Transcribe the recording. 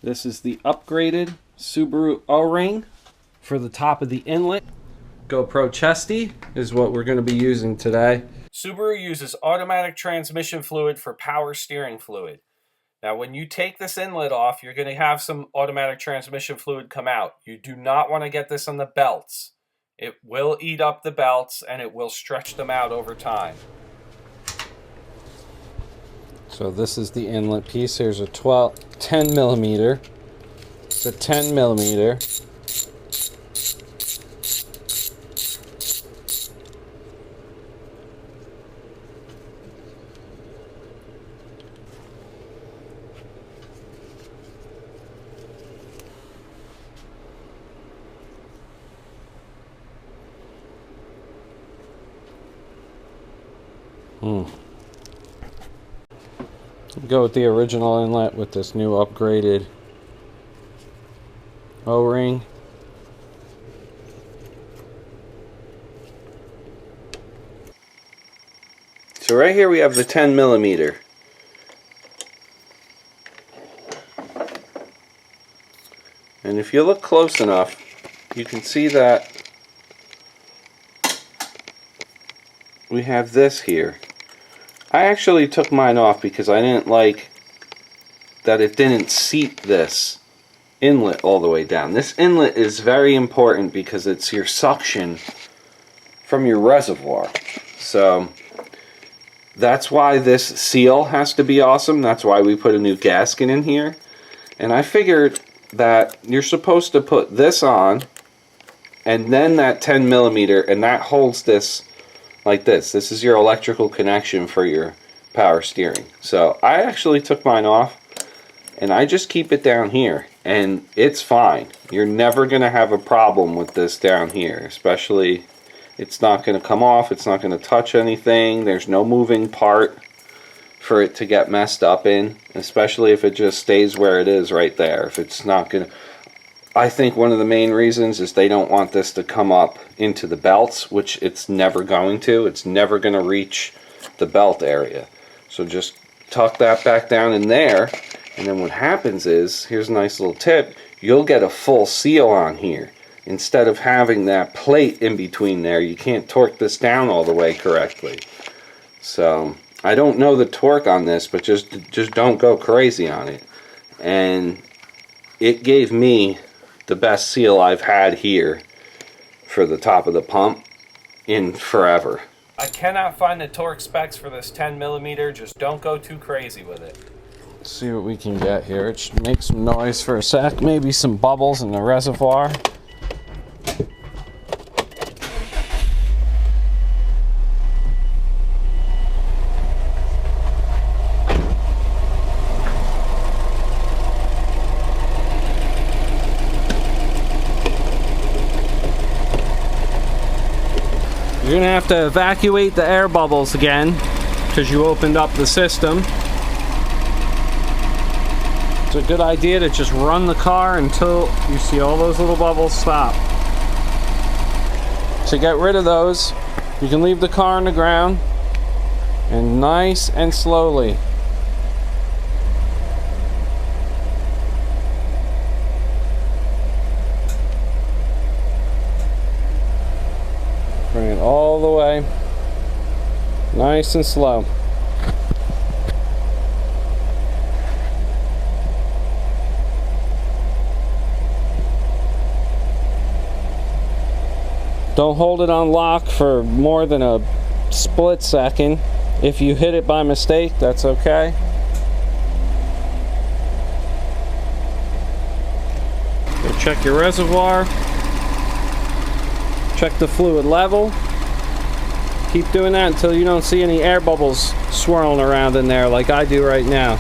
This is the upgraded Subaru O-ring for the top of the inlet. GoPro Chesty is what we're going to be using today. Subaru uses automatic transmission fluid for power steering fluid. Now when you take this inlet off, you're going to have some automatic transmission fluid come out. You do not want to get this on the belts. It will eat up the belts and it will stretch them out over time. So this is the inlet piece. Here's a 10 millimeter. It's a 10 millimeter. Go with the original inlet with this new upgraded O-ring. So right here we have the 10 millimeter. And if you look close enough, you can see that we have this here. I actually took mine off because I didn't like that it didn't seat this inlet all the way down. This inlet is very important because it's your suction from your reservoir. So that's why this seal has to be awesome. That's why we put a new gasket in here. And I figured that you're supposed to put this on and then that 10 millimeter, and that holds this like this. This is your electrical connection for your power steering. So I actually took mine off and I just keep it down here and it's fine. You're never going to have a problem with this down here, especially it's not going to come off, it's not going to touch anything, there's no moving part for it to get messed up in, especially if it just stays where it is right there. If it's not going to, I think one of the main reasons is they don't want this to come up into the belts, which it's never going to. It's never going to reach the belt area. So just tuck that back down in there, and then what happens is, here's a nice little tip, you'll get a full seal on here. Instead of having that plate in between there, you can't torque this down all the way correctly. So I don't know the torque on this, but just don't go crazy on it. And it gave me the best seal I've had here for the top of the pump in forever. I cannot find the torque specs for this 10 millimeter. Just don't go too crazy with it. Let's see what we can get here. It should make some noise for a sec. Maybe some bubbles in the reservoir. You're going to have to evacuate the air bubbles again because you opened up the system. It's a good idea to just run the car until you see all those little bubbles stop. To get rid of those, you can leave the car on the ground and nice and slowly bring it all the way, nice and slow. Don't hold it on lock for more than a split second. If you hit it by mistake, that's okay. So check your reservoir. Check the fluid level. Keep doing that until you don't see any air bubbles swirling around in there like I do right now.